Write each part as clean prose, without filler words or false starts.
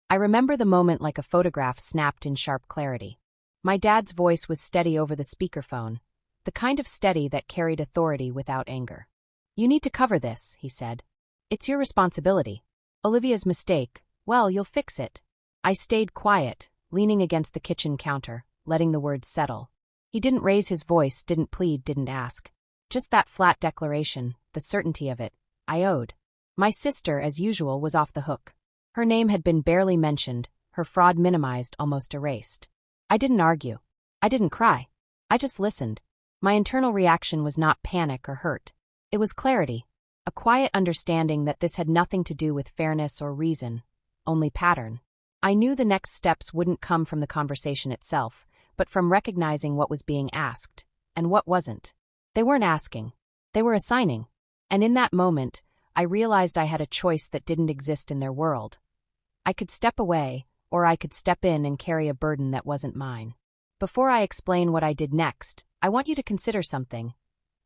I remember the moment like a photograph snapped in sharp clarity. My dad's voice was steady over the speakerphone, the kind of steady that carried authority without anger. "You need to cover this," he said. "It's your responsibility. Olivia's mistake, well, you'll fix it." I stayed quiet, leaning against the kitchen counter, letting the words settle. He didn't raise his voice, didn't plead, didn't ask. Just that flat declaration, the certainty of it, I owed. My sister, as usual, was off the hook. Her name had been barely mentioned, her fraud minimized, almost erased. I didn't argue. I didn't cry. I just listened. My internal reaction was not panic or hurt. It was clarity, a quiet understanding that this had nothing to do with fairness or reason, only pattern. I knew the next steps wouldn't come from the conversation itself, but from recognizing what was being asked, and what wasn't. They weren't asking. They were assigning. And in that moment, I realized I had a choice that didn't exist in their world. I could step away, or I could step in and carry a burden that wasn't mine. Before I explain what I did next, I want you to consider something.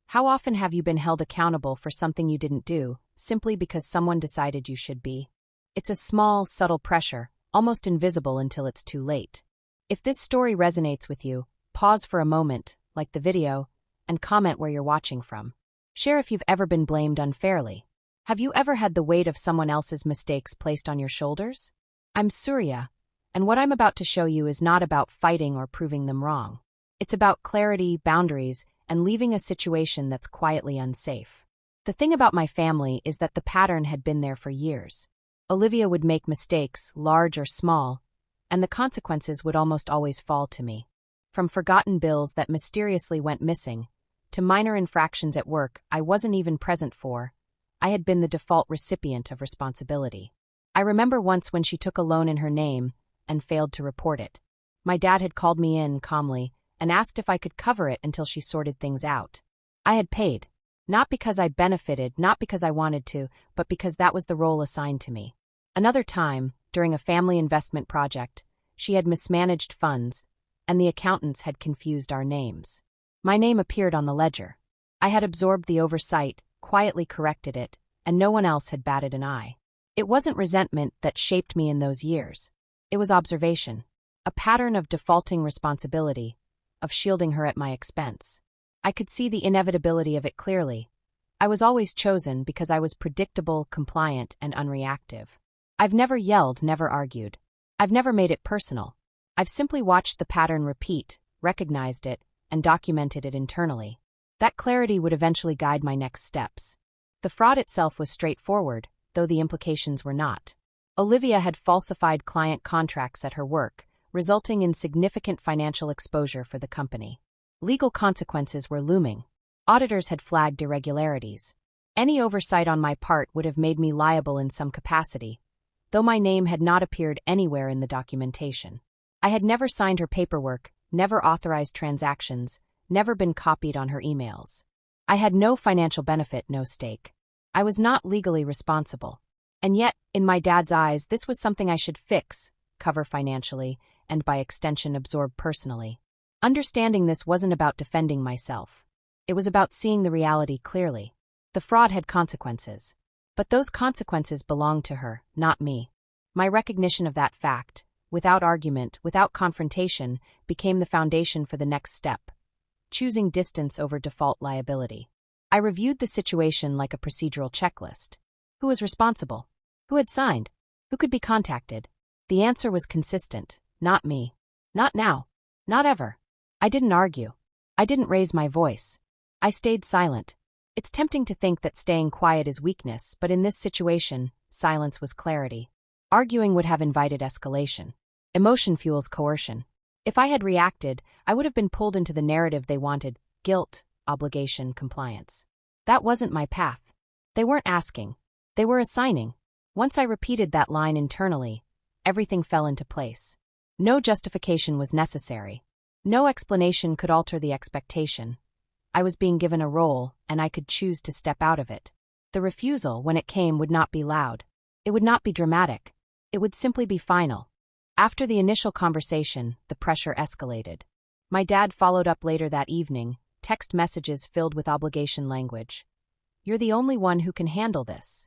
How often have you been held accountable for something you didn't do, simply because someone decided you should be? It's a small, subtle pressure, almost invisible until it's too late. If this story resonates with you, pause for a moment, like the video, and comment where you're watching from. Share if you've ever been blamed unfairly. Have you ever had the weight of someone else's mistakes placed on your shoulders? I'm Surya, and what I'm about to show you is not about fighting or proving them wrong. It's about clarity, boundaries, and leaving a situation that's quietly unsafe. The thing about my family is that the pattern had been there for years. Olivia would make mistakes, large or small, and the consequences would almost always fall to me. From forgotten bills that mysteriously went missing, to minor infractions at work I wasn't even present for, I had been the default recipient of responsibility. I remember once when she took a loan in her name and failed to report it. My dad had called me in calmly and asked if I could cover it until she sorted things out. I had paid, not because I benefited, not because I wanted to, but because that was the role assigned to me. Another time, during a family investment project, she had mismanaged funds, and the accountants had confused our names. My name appeared on the ledger. I had absorbed the oversight, quietly corrected it, and no one else had batted an eye. It wasn't resentment that shaped me in those years. It was observation, a pattern of defaulting responsibility, of shielding her at my expense. I could see the inevitability of it clearly. I was always chosen because I was predictable, compliant, and unreactive. I've never yelled, never argued. I've never made it personal. I've simply watched the pattern repeat, recognized it, and documented it internally. That clarity would eventually guide my next steps. The fraud itself was straightforward, though the implications were not. Olivia had falsified client contracts at her work, resulting in significant financial exposure for the company. Legal consequences were looming. Auditors had flagged irregularities. Any oversight on my part would have made me liable in some capacity, though my name had not appeared anywhere in the documentation. I had never signed her paperwork, never authorized transactions, never been copied on her emails. I had no financial benefit, no stake. I was not legally responsible. And yet, in my dad's eyes, this was something I should fix, cover financially, and by extension absorb personally. Understanding this wasn't about defending myself. It was about seeing the reality clearly. The fraud had consequences. But those consequences belonged to her, not me. My recognition of that fact, without argument, without confrontation, became the foundation for the next step, choosing distance over default liability. I reviewed the situation like a procedural checklist. Who was responsible? Who had signed? Who could be contacted? The answer was consistent. Not me. Not now. Not ever. I didn't argue. I didn't raise my voice. I stayed silent. It's tempting to think that staying quiet is weakness, but in this situation, silence was clarity. Arguing would have invited escalation. Emotion fuels coercion. If I had reacted, I would have been pulled into the narrative they wanted: guilt, obligation, compliance. That wasn't my path. They weren't asking. They were assigning. Once I repeated that line internally, everything fell into place. No justification was necessary. No explanation could alter the expectation. I was being given a role, and I could choose to step out of it. The refusal, when it came, would not be loud. It would not be dramatic. It would simply be final. After the initial conversation, the pressure escalated. My dad followed up later that evening, text messages filled with obligation language. "You're the only one who can handle this.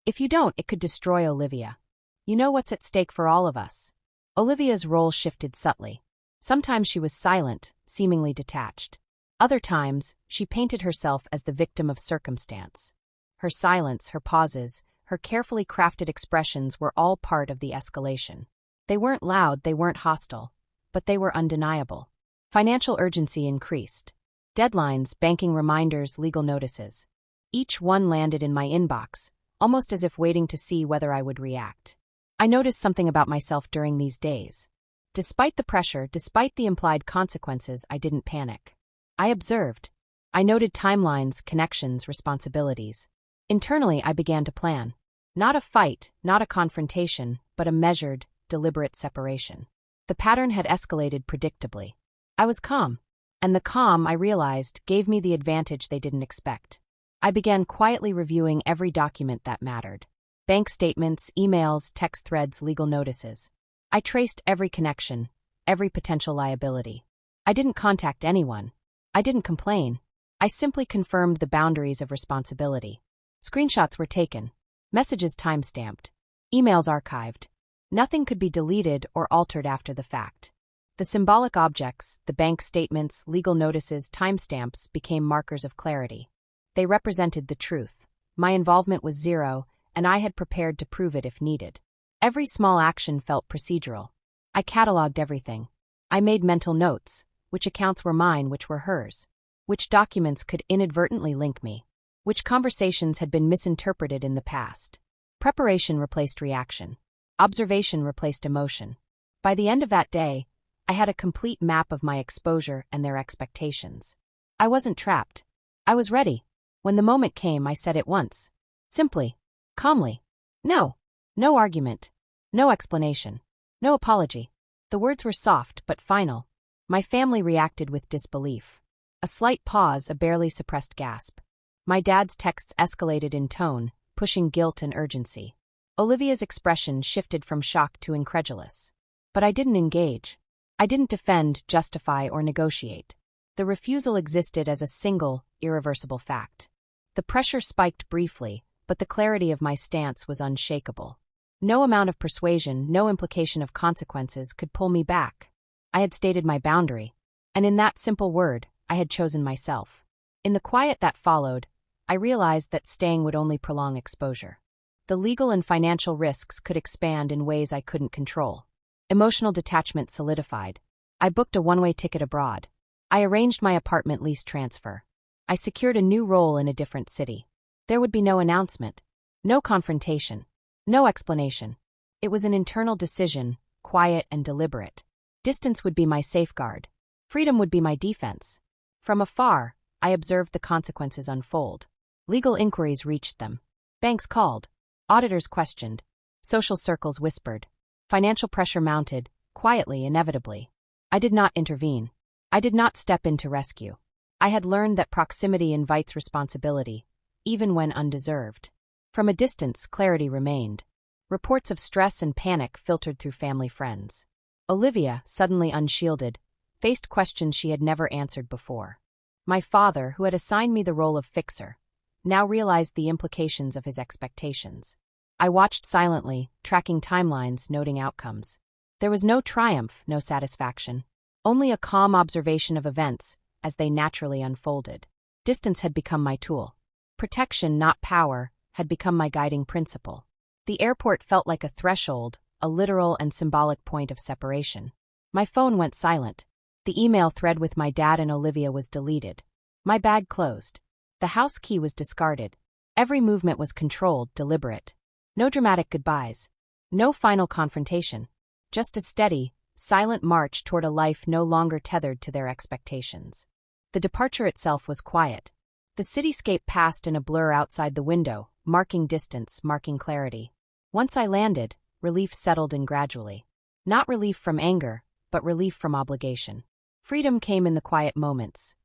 If you don't, it could destroy Olivia." You know what's at stake for all of us. Olivia's role shifted subtly. Sometimes she was silent, seemingly detached. Other times, she painted herself as the victim of circumstance. Her silence, her pauses, her carefully crafted expressions were all part of the escalation. They weren't loud, they weren't hostile, but they were undeniable. Financial urgency increased. Deadlines, banking reminders, legal notices. Each one landed in my inbox, almost as if waiting to see whether I would react. I noticed something about myself during these days. Despite the pressure, despite the implied consequences, I didn't panic. I observed. I noted timelines, connections, responsibilities. Internally, I began to plan. Not a fight, not a confrontation, but a measured, deliberate separation. The pattern had escalated predictably. I was calm, and the calm, I realized, gave me the advantage they didn't expect. I began quietly reviewing every document that mattered. Bank statements, emails, text threads, legal notices. I traced every connection, every potential liability. I didn't contact anyone. I didn't complain. I simply confirmed the boundaries of responsibility. Screenshots were taken. Messages timestamped. Emails archived. Nothing could be deleted or altered after the fact. The symbolic objects, the bank statements, legal notices, timestamps became markers of clarity. They represented the truth. My involvement was zero, and I had prepared to prove it if needed. Every small action felt procedural. I cataloged everything. I made mental notes, which accounts were mine, which were hers, which documents could inadvertently link me, which conversations had been misinterpreted in the past. Preparation replaced reaction. Observation replaced emotion. By the end of that day, I had a complete map of my exposure and their expectations. I wasn't trapped. I was ready. When the moment came, I said it once. Simply. Calmly. No. No argument. No explanation. No apology. The words were soft but final. My family reacted with disbelief. A slight pause, a barely suppressed gasp. My dad's texts escalated in tone, pushing guilt and urgency. Olivia's expression shifted from shock to incredulous. But I didn't engage. I didn't defend, justify, or negotiate. The refusal existed as a single, irreversible fact. The pressure spiked briefly, but the clarity of my stance was unshakable. No amount of persuasion, no implication of consequences could pull me back. I had stated my boundary, and in that simple word, I had chosen myself. In the quiet that followed, I realized that staying would only prolong exposure. The legal and financial risks could expand in ways I couldn't control. Emotional detachment solidified. I booked a one-way ticket abroad. I arranged my apartment lease transfer. I secured a new role in a different city. There would be no announcement, no confrontation, no explanation. It was an internal decision, quiet and deliberate. Distance would be my safeguard. Freedom would be my defense. From afar, I observed the consequences unfold. Legal inquiries reached them. Banks called. Auditors questioned. Social circles whispered. Financial pressure mounted, quietly, inevitably. I did not intervene. I did not step in to rescue. I had learned that proximity invites responsibility, even when undeserved. From a distance, clarity remained. Reports of stress and panic filtered through family friends. Olivia, suddenly unshielded, faced questions she had never answered before. My father, who had assigned me the role of fixer, now realized the implications of his expectations. I watched silently, tracking timelines, noting outcomes. There was no triumph, no satisfaction. Only a calm observation of events, as they naturally unfolded. Distance had become my tool. Protection, not power, had become my guiding principle. The airport felt like a threshold, a literal and symbolic point of separation. My phone went silent. The email thread with my dad and Olivia was deleted. My bag closed. The house key was discarded. Every movement was controlled, deliberate. No dramatic goodbyes. No final confrontation. Just a steady, silent march toward a life no longer tethered to their expectations. The departure itself was quiet. The cityscape passed in a blur outside the window, marking distance, marking clarity. Once I landed, relief settled in gradually. Not relief from anger, but relief from obligation. Freedom came in the quiet moments.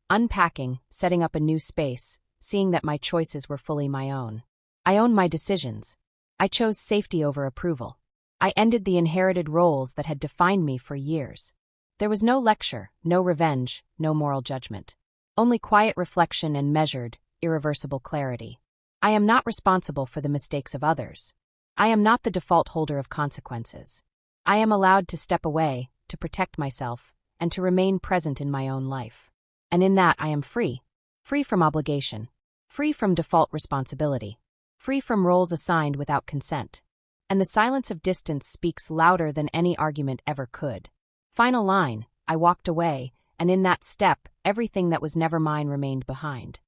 Unpacking, setting up a new space, seeing that my choices were fully my own. I owned my decisions. I chose safety over approval. I ended the inherited roles that had defined me for years. There was no lecture, no revenge, no moral judgment. Only quiet reflection and measured, irreversible clarity. I am not responsible for the mistakes of others. I am not the default holder of consequences. I am allowed to step away, to protect myself, and to remain present in my own life. And in that I am free. Free from obligation. Free from default responsibility. Free from roles assigned without consent. And the silence of distance speaks louder than any argument ever could. Final line, I walked away, and in that step, everything that was never mine remained behind.